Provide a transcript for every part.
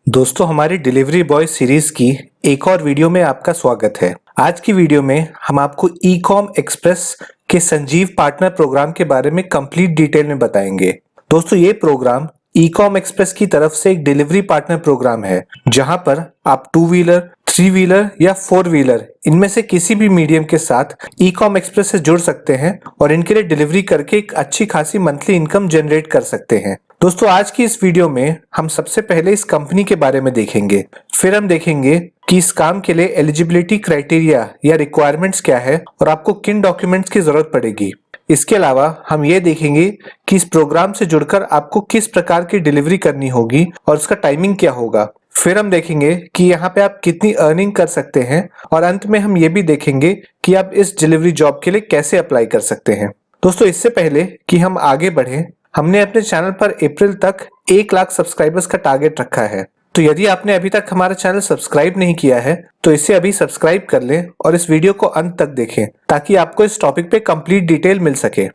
दोस्तों हमारी delivery boy series की एक और वीडियो में आपका स्वागत है। आज की वीडियो में हम आपको ई कॉम एक्सप्रेस के संजीव पार्टनर प्रोग्राम के बारे में कंप्लीट डिटेल में बताएंगे। दोस्तों ये प्रोग्राम ई कॉम एक्सप्रेस की तरफ से एक डिलीवरी पार्टनर प्रोग्राम है, जहां पर आप 2 व्हीलर, 3 व्हीलर या 4 व्हीलर इनमें से किसी भी मीडियम के साथ ई कॉम एक्सप्रेस से जुड़ सकते हैं और इनके लिए डिलीवरी करके एक अच्छी खासी मंथली इनकम जनरेट कर सकते हैं। दोस्तों आज की इस वीडियो में हम सबसे पहले इस कंपनी के बारे में देखेंगे, फिर हम देखेंगे कि इस काम के लिए एलिजिबिलिटी क्राइटेरिया या रिक्वायरमेंट्स क्या है और आपको किन डॉक्यूमेंट्स की जरूरत पड़ेगी। इसके अलावा हम ये देखेंगे कि इस प्रोग्राम से जुड़कर आपको किस प्रकार की डिलीवरी करनी होगी और उसका टाइमिंग क्या होगा। फिर हम देखेंगे कि यहाँ पे आप कितनी अर्निंग कर सकते हैं और अंत में हम ये भी देखेंगे कि आप इस डिलीवरी जॉब के लिए कैसे अप्लाई कर सकते हैं। दोस्तों इससे पहले कि हम आगे बढ़े, हमने अपने चैनल पर अप्रैल तक 1 लाख सब्सक्राइबर्स का टारगेट रखा है। तो यदि आपने अभी तक हमारा चैनल सब्सक्राइब नहीं किया है तो इसे अभी सब्सक्राइब कर लें और इस वीडियो को अंत तक देखें ताकि आपको इस टॉपिक पे कंप्लीट डिटेल मिल सके।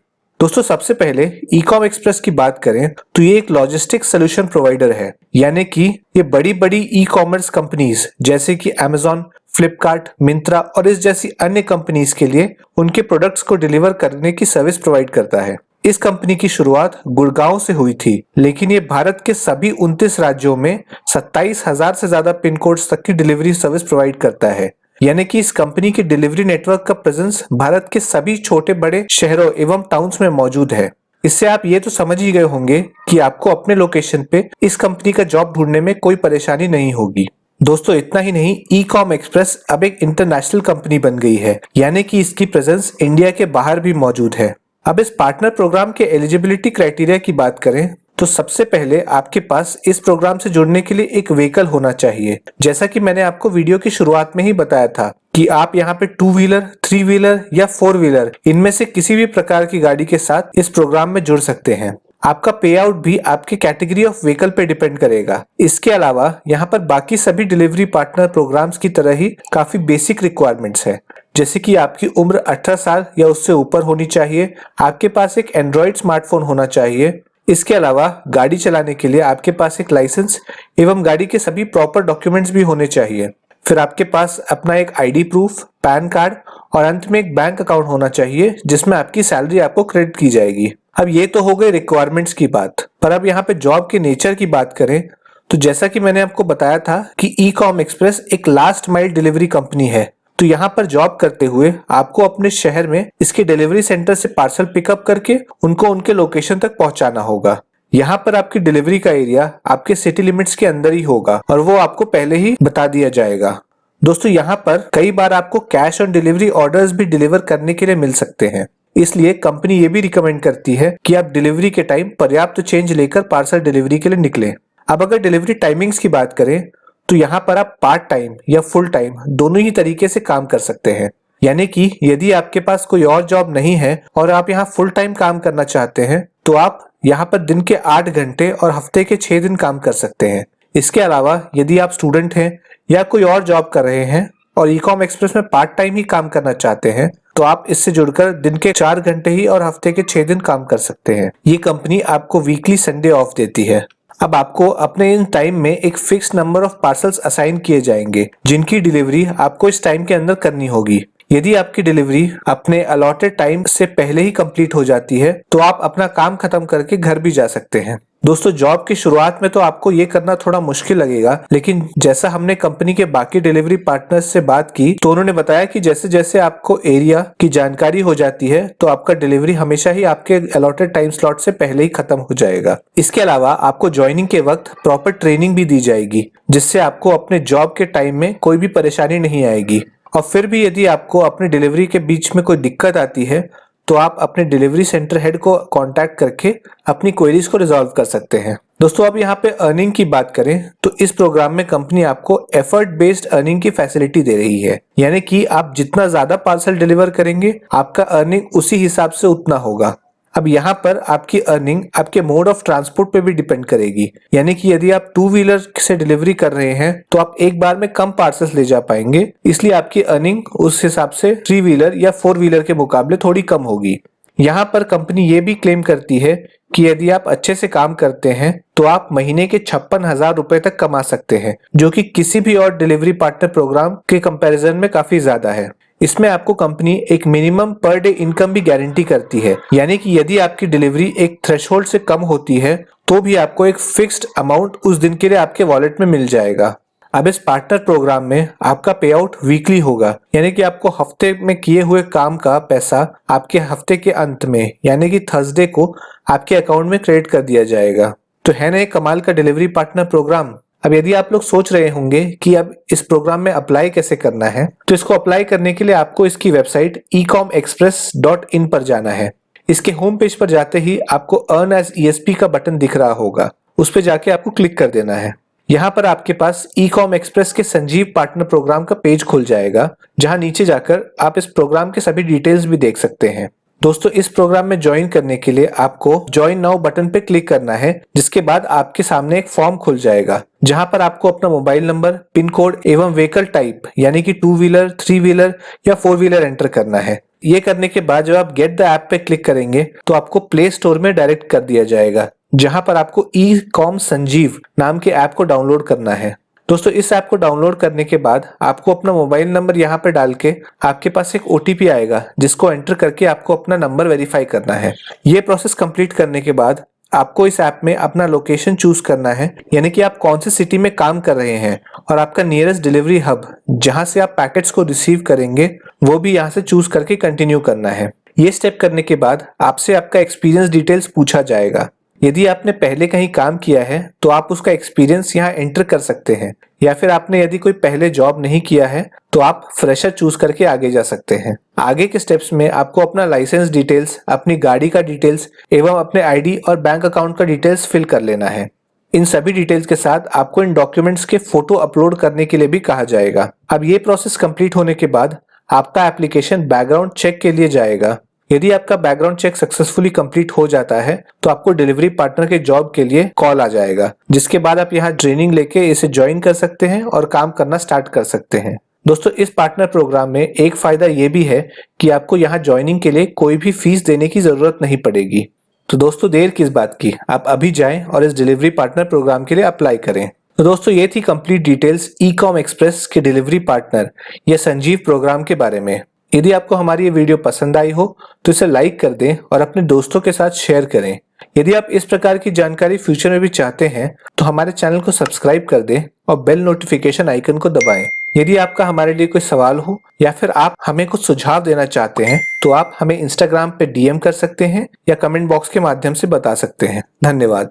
दोस्तों सबसे पहले ई कॉम एक्सप्रेस की बात करें तो ये एक लॉजिस्टिक सोल्यूशन प्रोवाइडर है, यानी कि ये बड़ी बड़ी ई कॉमर्स कंपनीज जैसे कि अमेजॉन, फ्लिपकार्ट, मिंत्रा और इस जैसी अन्य कंपनीज के लिए उनके प्रोडक्ट्स को डिलीवर करने की सर्विस प्रोवाइड करता है। इस कंपनी की शुरुआत गुड़गांव से हुई थी, लेकिन ये भारत के सभी 29 राज्यों में 27,000 से ज्यादा पिन कोड्स तक की डिलीवरी सर्विस प्रोवाइड करता है। यानी कि इस कंपनी के डिलीवरी नेटवर्क का प्रेजेंस भारत के सभी छोटे बड़े शहरों एवं टाउन्स में मौजूद है। इससे आप ये तो समझ ही गए होंगे कि आपको अपने लोकेशन पे इस कंपनी का जॉब ढूंढने में कोई परेशानी नहीं होगी। दोस्तों इतना ही नहीं, ई कॉम एक्सप्रेस अब एक इंटरनेशनल कंपनी बन गई है, यानी कि इसकी प्रेजेंस इंडिया के बाहर भी मौजूद है। अब इस पार्टनर प्रोग्राम के एलिजिबिलिटी क्राइटेरिया की बात करें तो सबसे पहले आपके पास इस प्रोग्राम से जुड़ने के लिए एक व्हीकल होना चाहिए। जैसा कि मैंने आपको वीडियो की शुरुआत में ही बताया था कि आप यहाँ पे 2 व्हीलर, 3 व्हीलर या 4 व्हीलर इनमें से किसी भी प्रकार की गाड़ी के साथ इस प्रोग्राम में जुड़ सकते हैं। आपका पे आउट भी आपके कैटेगरी ऑफ व्हीकल पे डिपेंड करेगा। इसके अलावा यहाँ पर बाकी सभी डिलीवरी पार्टनर प्रोग्राम्स की तरह ही काफी बेसिक रिक्वायरमेंट्स है, जैसे कि आपकी उम्र 18 साल या उससे ऊपर होनी चाहिए, आपके पास एक एंड्रॉइड स्मार्टफोन होना चाहिए। इसके अलावा गाड़ी चलाने के लिए आपके पास एक लाइसेंस एवं गाड़ी के सभी प्रॉपर डॉक्यूमेंट्स भी होने चाहिए। फिर आपके पास अपना एक आईडी प्रूफ, पैन कार्ड और अंत में एक बैंक अकाउंट होना चाहिए जिसमें आपकी सैलरी आपको क्रेडिट की जाएगी। अब ये तो हो गई रिक्वायरमेंट्स की बात, पर अब यहाँ पे जॉब के नेचर की बात करें तो जैसा कि मैंने आपको बताया था कि ई कॉम एक्सप्रेस एक लास्ट माइल डिलीवरी कंपनी है। तो यहाँ पर जॉब करते हुए आपको अपने शहर में इसके डिलीवरी सेंटर से पार्सल पिकअप करके उनको उनके लोकेशन तक पहुंचाना होगा। यहाँ पर आपकी डिलीवरी का एरिया आपके सिटी लिमिट्स के अंदर ही होगा और वो आपको पहले ही बता दिया जाएगा। दोस्तों यहाँ पर कई बार आपको कैश ऑन डिलीवरी ऑर्डर्स भी डिलीवर करने के लिए मिल सकते हैं, इसलिए कंपनी ये भी रिकमेंड करती है कि आप डिलीवरी के टाइम पर्याप्त चेंज लेकर पार्सल डिलीवरी के लिए निकलें। अब अगर डिलीवरी टाइमिंग्स की बात करें तो यहाँ पर आप पार्ट टाइम या फुल टाइम दोनों ही तरीके से काम कर सकते हैं। यानी कि यदि आपके पास कोई और जॉब नहीं है और आप यहाँ फुल टाइम काम करना चाहते हैं तो आप यहाँ पर दिन के 8 घंटे और हफ्ते के 6 दिन काम कर सकते हैं। इसके अलावा यदि आप स्टूडेंट हैं या कोई और जॉब कर रहे हैं और ई कॉम एक्सप्रेस में पार्ट टाइम ही काम करना चाहते हैं तो आप इससे जुड़कर दिन के 4 घंटे ही और हफ्ते के 6 दिन काम कर सकते हैं। ये कंपनी आपको वीकली संडे ऑफ देती है। अब आपको अपने इन टाइम में एक fix number of parcels assign किए जाएंगे जिनकी डिलीवरी आपको इस टाइम के अंदर करनी होगी। यदि आपकी डिलीवरी अपने अलॉटेड टाइम से पहले ही कंप्लीट हो जाती है तो आप अपना काम खत्म करके घर भी जा सकते हैं। दोस्तों जॉब की शुरुआत में तो आपको ये करना थोड़ा मुश्किल लगेगा, लेकिन जैसा हमने कंपनी के बाकी डिलीवरी पार्टनर्स से बात की तो उन्होंने बताया कि जैसे जैसे आपको एरिया की जानकारी हो जाती है तो आपका डिलीवरी हमेशा ही आपके अलॉटेड टाइम स्लॉट से पहले ही खत्म हो जाएगा। इसके अलावा आपको ज्वाइनिंग के वक्त प्रॉपर ट्रेनिंग भी दी जाएगी, जिससे आपको अपने जॉब के टाइम में कोई भी परेशानी नहीं आएगी। और फिर भी यदि आपको अपने डिलीवरी के बीच में कोई दिक्कत आती है तो आप अपने डिलीवरी सेंटर हेड को कांटेक्ट करके अपनी क्वेरीज को रिजॉल्व कर सकते हैं। दोस्तों अब यहाँ पे अर्निंग की बात करें तो इस प्रोग्राम में कंपनी आपको एफर्ट बेस्ड अर्निंग की फैसिलिटी दे रही है, यानी कि आप जितना ज्यादा पार्सल डिलीवर करेंगे आपका अर्निंग उसी हिसाब से उतना होगा। अब यहाँ पर आपकी अर्निंग आपके मोड ऑफ ट्रांसपोर्ट पे भी डिपेंड करेगी, यानी कि यदि आप 2 व्हीलर से डिलीवरी कर रहे हैं तो आप एक बार में कम पार्सल्स ले जा पाएंगे, इसलिए आपकी अर्निंग उस हिसाब से 3 व्हीलर या 4 व्हीलर के मुकाबले थोड़ी कम होगी। यहाँ पर कंपनी ये भी क्लेम करती है कि यदि आप अच्छे से काम करते हैं तो आप महीने के 56,000 रुपए तक कमा सकते हैं, जो कि किसी भी और डिलीवरी पार्टनर प्रोग्राम के कंपैरिजन में काफी ज्यादा है। इसमें आपको कंपनी एक मिनिमम पर डे इनकम भी गारंटी करती है, यानी कि यदि आपकी डिलीवरी एक थ्रेशोल्ड से कम होती है तो भी आपको एक फिक्स्ड अमाउंट उस दिन के लिए आपके वॉलेट में मिल जाएगा। अब इस पार्टनर प्रोग्राम में आपका पे आउट वीकली होगा, यानी कि आपको हफ्ते में किए हुए काम का पैसा आपके हफ्ते के अंत में यानी कि थर्सडे को आपके अकाउंट में क्रेडिट कर दिया जाएगा। तो है ना एक कमाल का डिलीवरी पार्टनर प्रोग्राम। अब यदि आप लोग सोच रहे होंगे कि अब इस प्रोग्राम में अप्लाई कैसे करना है, तो इसको अप्लाई करने के लिए आपको इसकी वेबसाइट ecomexpress.in पर जाना है। इसके होम पेज पर जाते ही आपको अर्न एज ESP का बटन दिख रहा होगा, उस पर जाके आपको क्लिक कर देना है। यहाँ पर आपके पास ecom express के संजीव पार्टनर प्रोग्राम का पेज खुल जाएगा, जहाँ नीचे जाकर आप इस प्रोग्राम के सभी डिटेल्स भी देख सकते हैं। दोस्तों, इस प्रोग्राम में ज्वाइन करने के लिए आपको ज्वाइन नाउ बटन पे क्लिक करना है, जिसके बाद आपके सामने एक फॉर्म खुल जाएगा, जहां पर आपको अपना मोबाइल नंबर, पिन कोड एवं व्हीकल टाइप यानी कि 2 व्हीलर, 3 व्हीलर या 4 व्हीलर एंटर करना है। ये करने के बाद जब आप गेट द ऐप पे क्लिक करेंगे तो आपको प्ले स्टोर में डायरेक्ट कर दिया जाएगा, जहां पर आपको ecom संजीव नाम के ऐप को डाउनलोड करना है। दोस्तों, इस ऐप को डाउनलोड करने के बाद आपको अपना मोबाइल नंबर यहाँ पे डाल के आपके पास एक OTP आएगा, जिसको एंटर करके आपको अपना नंबर वेरीफाई करना है। ये प्रोसेस कंप्लीट करने के बाद आपको इस ऐप में अपना लोकेशन चूज करना है, यानी कि आप कौन सी सिटी में काम कर रहे हैं, और आपका नियरेस्ट डिलीवरी हब जहां से आप पैकेट्स को रिसीव करेंगे वो भी यहाँ से चूज करके कंटिन्यू करना है। ये स्टेप करने के बाद आपसे आपका एक्सपीरियंस डिटेल्स पूछा जाएगा। यदि आपने पहले कहीं काम किया है तो आप उसका एक्सपीरियंस यहाँ एंटर कर सकते हैं, या फिर आपने यदि कोई पहले जॉब नहीं किया है तो आप फ्रेशर चूज करके आगे जा सकते हैं। आगे के स्टेप्स में आपको अपना लाइसेंस डिटेल्स, अपनी गाड़ी का डिटेल्स एवं अपने ID और बैंक अकाउंट का डिटेल्स फिल कर लेना है। इन सभी डिटेल्स के साथ आपको इन डॉक्यूमेंट्स के फोटो अपलोड करने के लिए भी कहा जाएगा। अब ये प्रोसेस कंप्लीट होने के बाद आपका एप्लीकेशन बैकग्राउंड चेक के लिए जाएगा। यदि आपका बैकग्राउंड चेक सक्सेसफुली कंप्लीट हो जाता है तो आपको डिलीवरी पार्टनर के जॉब के लिए कॉल आ जाएगा, जिसके बाद आप यहाँ ट्रेनिंग लेके इसे ज्वाइन कर सकते हैं और काम करना स्टार्ट कर सकते हैं। दोस्तों, इस पार्टनर प्रोग्राम में एक फायदा ये भी है कि आपको यहाँ ज्वाइनिंग के लिए कोई भी फीस देने की जरूरत नहीं पड़ेगी। तो दोस्तों, देर किस बात की, आप अभी जाएं और इस डिलीवरी पार्टनर प्रोग्राम के लिए अप्लाई करें। तो दोस्तों, ये थी कंप्लीट डिटेल्स ecom express के डिलीवरी पार्टनर या संजीव प्रोग्राम के बारे में। यदि आपको हमारी ये वीडियो पसंद आई हो तो इसे लाइक कर दें और अपने दोस्तों के साथ शेयर करें। यदि आप इस प्रकार की जानकारी फ्यूचर में भी चाहते हैं तो हमारे चैनल को सब्सक्राइब कर दें और बेल नोटिफिकेशन आइकन को दबाएं। यदि आपका हमारे लिए कोई सवाल हो या फिर आप हमें कुछ सुझाव देना चाहते हैं तो आप हमें इंस्टाग्राम पे DM कर सकते हैं या कमेंट बॉक्स के माध्यम से बता सकते हैं। धन्यवाद।